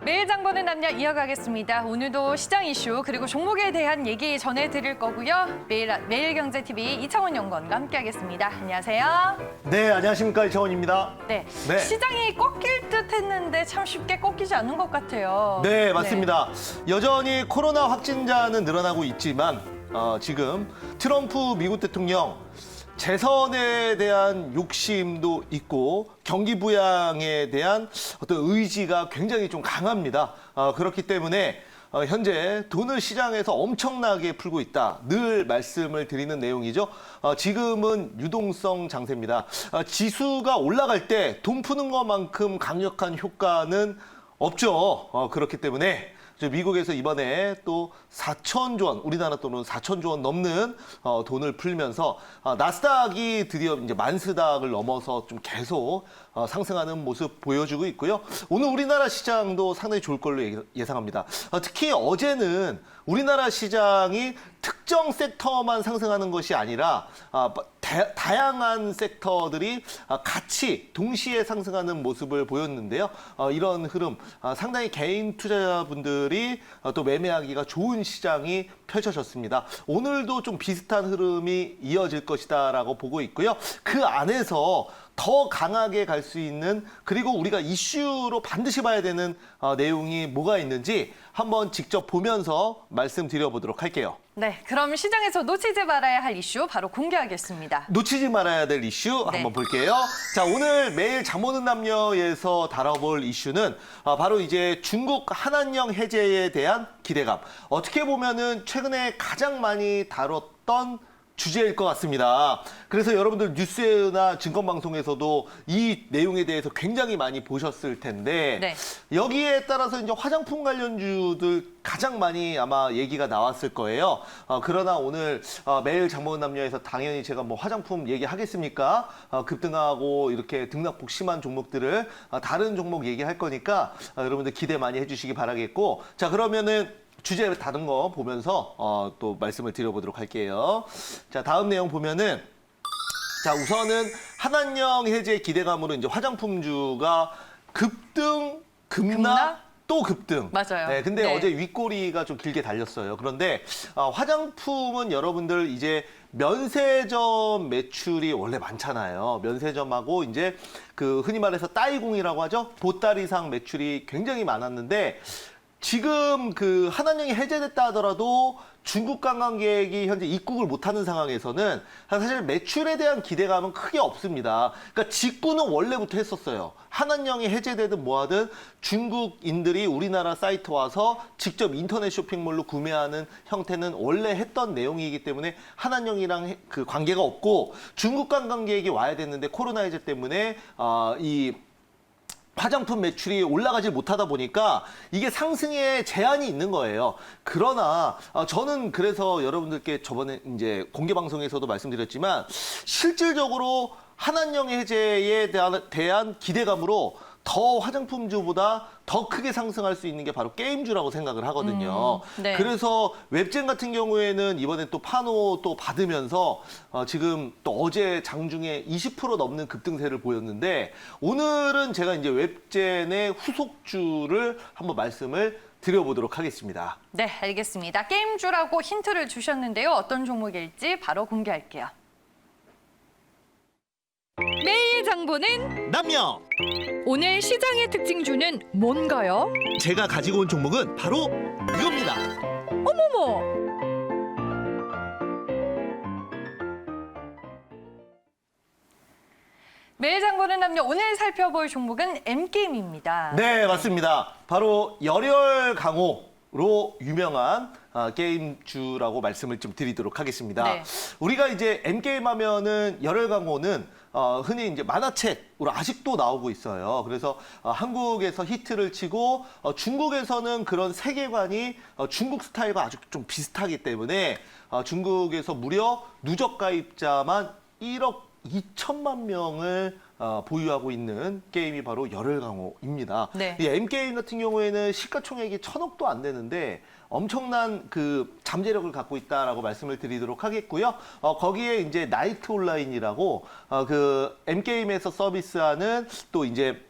매일 장 보는 남녀 이어가겠습니다. 오늘도 시장 이슈 그리고 종목에 대한 얘기 전해드릴 거고요. 매일경제TV 이창원 연구원과 함께하겠습니다. 안녕하세요. 네, 안녕하십니까. 이창원입니다. 네, 네. 시장이 꺾일 듯 했는데 참 쉽게 꺾이지 않는 것 같아요. 네, 맞습니다. 여전히 코로나 확진자는 늘어나고 있지만 지금 트럼프 미국 대통령 재선에 대한 욕심도 있고 경기 부양에 대한 어떤 의지가 굉장히 좀 강합니다. 그렇기 때문에 현재 돈을 시장에서 엄청나게 풀고 있다. 늘 말씀을 드리는 내용이죠. 지금은 유동성 장세입니다. 지수가 올라갈 때 돈 푸는 것만큼 강력한 효과는 없죠. 그렇기 때문에 미국에서 이번에 또 4천조 원, 우리나라 돈으로 4천조 원 넘는 돈을 풀면서 나스닥이 드디어 이제 만스닥을 넘어서 좀 계속 상승하는 모습 보여주고 있고요. 오늘 우리나라 시장도 상당히 좋을 걸로 예상합니다. 특히 어제는 우리나라 시장이 특정 섹터만 상승하는 것이 아니라 다양한 섹터들이 같이 동시에 상승하는 모습을 보였는데요. 이런 흐름 상당히 개인 투자자분들이 또 매매하기가 좋은 시장이 펼쳐졌습니다. 오늘도 좀 비슷한 흐름이 이어질 것이다라고 보고 있고요. 그 안에서 더 강하게 갈 수 있는 그리고 우리가 이슈로 반드시 봐야 되는 내용이 뭐가 있는지 한번 직접 보면서 말씀드려보도록 할게요. 네, 그럼 시장에서 놓치지 말아야 할 이슈 바로 공개하겠습니다. 놓치지 말아야 될 이슈 네. 한번 볼게요. 자, 오늘 매일 장 보는 남녀에서 다뤄볼 이슈는 바로 이제 중국 한한령 해제에 대한 기대감. 어떻게 보면은 최근에 가장 많이 다뤘던 주제일 것 같습니다. 그래서 여러분들 뉴스나 증권방송에서도 이 내용에 대해서 굉장히 많이 보셨을 텐데 네. 여기에 따라서 이제 화장품 관련주들 가장 많이 아마 얘기가 나왔을 거예요. 그러나 오늘 매일 장 보는 남녀에서 당연히 제가 뭐 화장품 얘기하겠습니까? 급등하고 이렇게 등락폭 심한 종목들을 다른 종목 얘기할 거니까 여러분들 기대 많이 해주시기 바라겠고, 자, 그러면은 주제 다른 거 보면서 또 말씀을 드려보도록 할게요. 자, 다음 내용 보면은, 자, 우선은 한한령 해제 기대감으로 이제 화장품주가 급등, 급락? 또 급등. 맞아요. 네, 근데 네. 어제 윗꼬리가 좀 길게 달렸어요. 그런데 화장품은 여러분들 이제 면세점 매출이 원래 많잖아요. 면세점하고 이제 그 흔히 말해서 따이공이라고 하죠. 보따리상 매출이 굉장히 많았는데 지금 그 한한령이 해제됐다 하더라도 중국 관광객이 현재 입국을 못하는 상황에서는 사실 매출에 대한 기대감은 크게 없습니다. 그러니까 직구는 원래부터 했었어요. 한한령이 해제되든 뭐하든 중국인들이 우리나라 사이트 와서 직접 인터넷 쇼핑몰로 구매하는 형태는 원래 했던 내용이기 때문에 한한령이랑 그 관계가 없고, 중국 관광객이 와야 됐는데 코로나 해제 때문에 이 화장품 매출이 올라가지 못하다 보니까 이게 상승에 제한이 있는 거예요. 그러나 저는 그래서 여러분들께 저번에 이제 공개 방송에서도 말씀드렸지만 실질적으로 한한령 해제에 대한 기대감으로 더 화장품주보다 더 크게 상승할 수 있는 게 바로 게임주라고 생각을 하거든요. 네. 그래서 웹젠 같은 경우에는 이번에 또 파노 또 받으면서 지금 또 어제 장중에 20% 넘는 급등세를 보였는데, 오늘은 제가 이제 웹젠의 후속주를 한번 말씀을 드려보도록 하겠습니다. 네, 알겠습니다. 게임주라고 힌트를 주셨는데요. 어떤 종목일지 바로 공개할게요. 매일 장 보는 남녀! 오늘 시장의 특징주는 뭔가요? 제가 가지고 온 종목은 바로 이겁니다. 어머머! 매일 장 보는 남녀 오늘 살펴볼 종목은 M게임입니다. 네, 맞습니다. 바로 열혈 강호로 유명한 게임주라고 말씀을 좀 드리도록 하겠습니다. 네. 우리가 이제 M게임 하면은 열혈 강호는 흔히 이제 만화책으로 아직도 나오고 있어요. 그래서 한국에서 히트를 치고 중국에서는 그런 세계관이 중국 스타일과 아주 좀 비슷하기 때문에 중국에서 무려 누적 가입자만 1억 2천만 명을 보유하고 있는 게임이 바로 열혈 강호입니다. 네. 이 M게임 같은 경우에는 시가총액이 1,000억도 안 되는데 엄청난 그 잠재력을 갖고 있다라고 말씀을 드리도록 하겠고요. 거기에 이제 나이트 온라인이라고 그 M게임에서 서비스하는 또 이제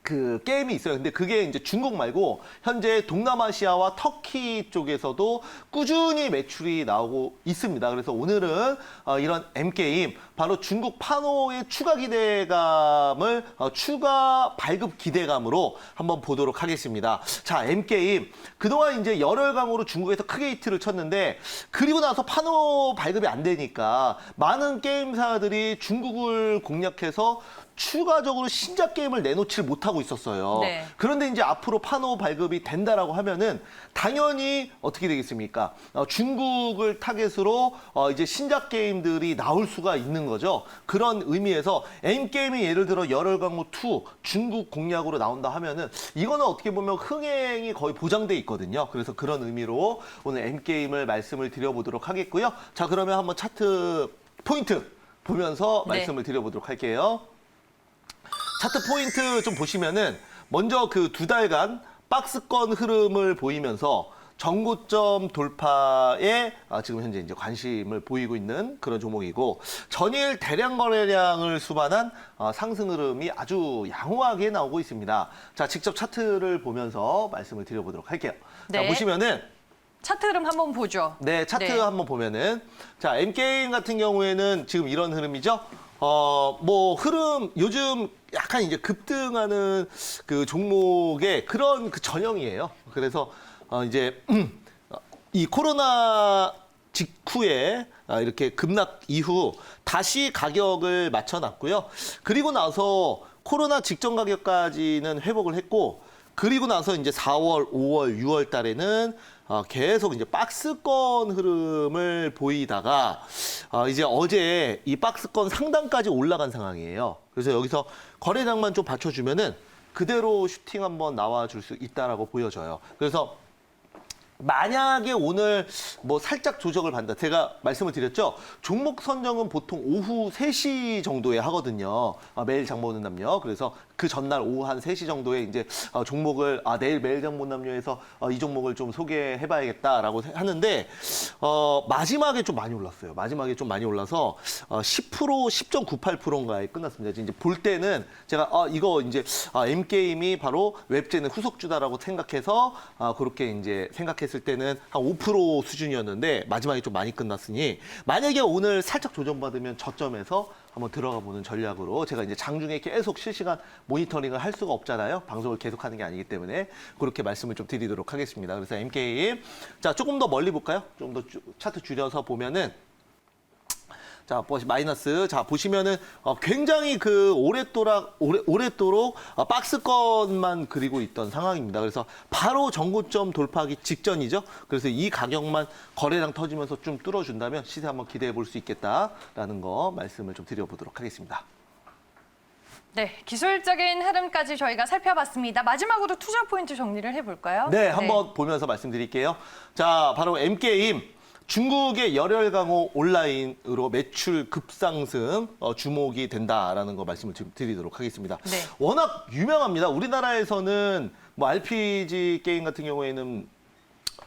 그 게임이 있어요. 근데 그게 이제 중국 말고 현재 동남아시아와 터키 쪽에서도 꾸준히 매출이 나오고 있습니다. 그래서 오늘은 이런 M게임, 바로 중국 파노의 추가 기대감을 추가 발급 기대감으로 한번 보도록 하겠습니다. 자, M게임. 그동안 이제 열혈강으로 중국에서 크게 히트를 쳤는데, 그리고 나서 파노 발급이 안 되니까 많은 게임사들이 중국을 공략해서 추가적으로 신작 게임을 내놓지를 못하고 있었어요. 네. 그런데 이제 앞으로 파노 발급이 된다라고 하면은 당연히 어떻게 되겠습니까? 중국을 타겟으로 이제 신작 게임들이 나올 수가 있는 거죠. 그런 의미에서 M게임이 예를 들어 열혈광무 2 중국 공략으로 나온다 하면은 이거는 어떻게 보면 흥행이 거의 보장돼 있거든요. 그래서 그런 의미로 오늘 M게임을 말씀을 드려보도록 하겠고요. 자, 그러면 한번 차트 포인트 보면서 네. 말씀을 드려보도록 할게요. 차트 포인트 좀 보시면은 먼저 그 2달간 박스권 흐름을 보이면서 전고점 돌파에 지금 현재 이제 관심을 보이고 있는 그런 종목이고, 전일 대량 거래량을 수반한 상승 흐름이 아주 양호하게 나오고 있습니다. 자, 직접 차트를 보면서 말씀을 드려보도록 할게요. 네. 자, 보시면은 차트 흐름 한번 보죠. 네, 차트 네. 한번 보면은, 자, M게임 같은 경우에는 지금 이런 흐름이죠. 뭐 흐름 요즘 약간 이제 급등하는 그 종목의 그런 그 전형이에요. 그래서 이제 이 코로나 직후에 이렇게 급락 이후 다시 가격을 맞춰놨고요. 그리고 나서 코로나 직전 가격까지는 회복을 했고, 그리고 나서 이제 4월, 5월, 6월 달에는 계속 이제 박스권 흐름을 보이다가 이제 어제 이 박스권 상단까지 올라간 상황이에요. 그래서 여기서 거래량만 좀 받쳐주면은 그대로 슈팅 한번 나와줄 수 있다라고 보여져요. 그래서 만약에 오늘 뭐 살짝 조정을 받는다. 제가 말씀을 드렸죠. 종목 선정은 보통 오후 3시 정도에 하거든요. 매일 장 보는 남녀. 그래서 그 전날 오후 한 3시 정도에 이제 종목을 내일 매일 장 보는 남녀에서 이 종목을 좀 소개해봐야겠다라고 하는데 마지막에 좀 많이 올랐어요. 마지막에 좀 많이 올라서 10% 10.98%인가에 끝났습니다. 이제 볼 때는 제가 이거 이제 M게임이 바로 웹제는 후속주다라고 생각해서 그렇게 이제 생각했을 때는 한 5% 수준이었는데 마지막에 좀 많이 끝났으니, 만약에 오늘 살짝 조정받으면 저점에서 한번 들어가 보는 전략으로, 제가 이제 장중에 계속 실시간 모니터링을 할 수가 없잖아요. 방송을 계속하는 게 아니기 때문에 그렇게 말씀을 좀 드리도록 하겠습니다. 그래서 M게임, 자, 조금 더 멀리 볼까요? 좀 더 차트 줄여서 보면은, 자, 마이너스. 자, 보시면은 굉장히 그 오랫도록 박스권만 그리고 있던 상황입니다. 그래서 바로 전고점 돌파하기 직전이죠. 그래서 이 가격만 거래량 터지면서 좀 뚫어준다면 시세 한번 기대해 볼 수 있겠다라는 거 말씀을 좀 드려보도록 하겠습니다. 네, 기술적인 흐름까지 저희가 살펴봤습니다. 마지막으로 투자 포인트 정리를 해볼까요? 네, 한번 보면서 말씀드릴게요. 자, 바로 M게임. 중국의 열혈강호 온라인으로 매출 급상승 주목이 된다라는 거 말씀을 드리도록 하겠습니다. 네. 워낙 유명합니다. 우리나라에서는 뭐 RPG 게임 같은 경우에는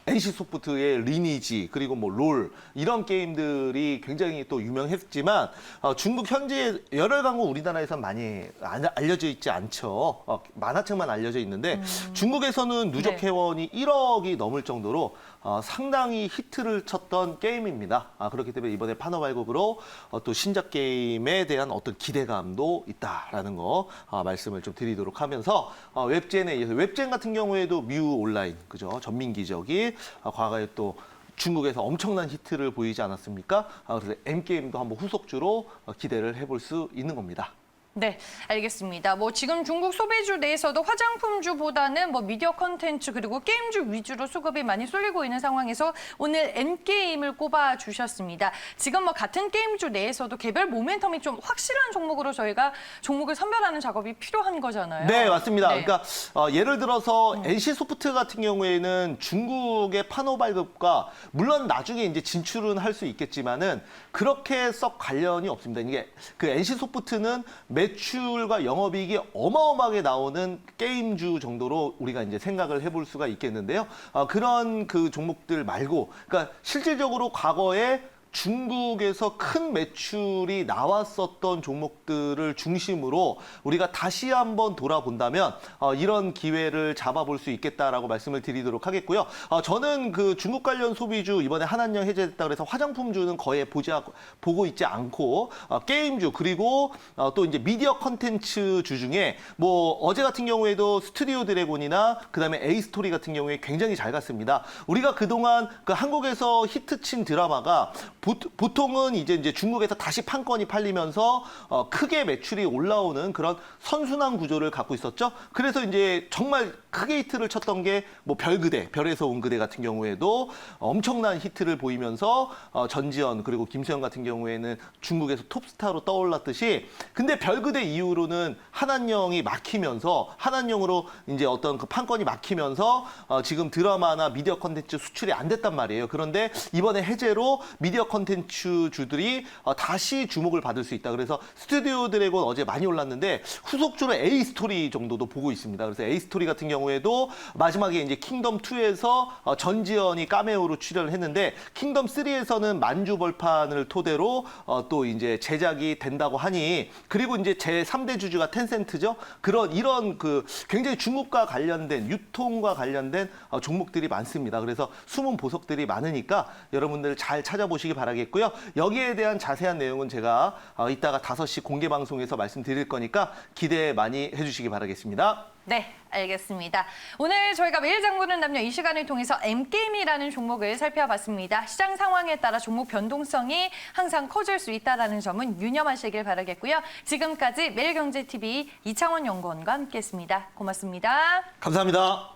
NC소프트의 리니지, 그리고 뭐 롤, 이런 게임들이 굉장히 또 유명했지만 중국 현재 열혈강호 우리나라에선 많이 알려져 있지 않죠. 만화책만 알려져 있는데 중국에서는 누적 네. 회원이 1억이 넘을 정도로 상당히 히트를 쳤던 게임입니다. 그렇기 때문에 이번에 파노 발급으로 또 신작 게임에 대한 어떤 기대감도 있다라는 거 말씀을 좀 드리도록 하면서, 웹젠에 의해서, 웹젠 같은 경우에도 뮤 온라인, 그죠? 전민기적이 과거에 또 중국에서 엄청난 히트를 보이지 않았습니까? 그래서 M게임도 한번 후속주로 기대를 해볼 수 있는 겁니다. 네, 알겠습니다. 뭐 지금 중국 소비주 내에서도 화장품주보다는 뭐 미디어 컨텐츠 그리고 게임주 위주로 수급이 많이 쏠리고 있는 상황에서 오늘 M게임을 꼽아 주셨습니다. 지금 뭐 같은 게임주 내에서도 개별 모멘텀이 좀 확실한 종목으로 저희가 종목을 선별하는 작업이 필요한 거잖아요. 네, 맞습니다. 네. 그러니까 예를 들어서 NC소프트 같은 경우에는 중국의 파노 발급과 물론 나중에 이제 진출은 할 수 있겠지만은 그렇게 썩 관련이 없습니다. 이게 그 NC소프트는 매출과 영업이익이 어마어마하게 나오는 게임주 정도로 우리가 이제 생각을 해볼 수가 있겠는데요. 그런 그 종목들 말고, 그러니까 실질적으로 과거에 중국에서 큰 매출이 나왔었던 종목들을 중심으로 우리가 다시 한번 돌아본다면 이런 기회를 잡아볼 수 있겠다라고 말씀을 드리도록 하겠고요. 저는 그 중국 관련 소비주 이번에 한한령 해제됐다 그래서 화장품주는 거의 보고 있지 않고 게임주 그리고 또 이제 미디어 컨텐츠 주 중에 뭐 어제 같은 경우에도 스튜디오 드래곤이나 그다음에 에이스토리 같은 경우에 굉장히 잘 갔습니다. 우리가 그동안 그 한국에서 히트친 드라마가 보통은 이제 중국에서 다시 판권이 팔리면서 크게 매출이 올라오는 그런 선순환 구조를 갖고 있었죠. 그래서 이제 정말 크게 히트를 쳤던 게 뭐 별그대, 별에서 온 그대 같은 경우에도 엄청난 히트를 보이면서 전지현 그리고 김수현 같은 경우에는 중국에서 톱스타로 떠올랐듯이 근데 별그대 이후로는 한한령이 막히면서 한한령으로 이제 어떤 그 판권이 막히면서 지금 드라마나 미디어 컨텐츠 수출이 안 됐단 말이에요. 그런데 이번에 해제로 미디어 컨텐츠 주들이 다시 주목을 받을 수 있다. 그래서 스튜디오 드래곤 어제 많이 올랐는데 후속주로 에이스토리 정도도 보고 있습니다. 그래서 에이스토리 같은 경우에도 마지막에 이제 킹덤 2에서 전지현이 카메오로 출연을 했는데 킹덤 3에서는 만주 벌판을 토대로 또 이제 제작이 된다고 하니 그리고 이제 제 3대 주주가 텐센트죠. 이런 그 굉장히 중국과 관련된 유통과 관련된 종목들이 많습니다. 그래서 숨은 보석들이 많으니까 여러분들 잘 찾아보시기 바라겠고요. 여기에 대한 자세한 내용은 제가 이따가 5시 공개 방송에서 말씀드릴 거니까 기대 많이 해주시기 바라겠습니다. 네, 알겠습니다. 오늘 저희가 매일 장보는 남녀 이 시간을 통해서 M게임이라는 종목을 살펴봤습니다. 시장 상황에 따라 종목 변동성이 항상 커질 수 있다는 점은 유념하시길 바라겠고요. 지금까지 매일경제TV 이창원 연구원과 함께했습니다. 고맙습니다. 감사합니다.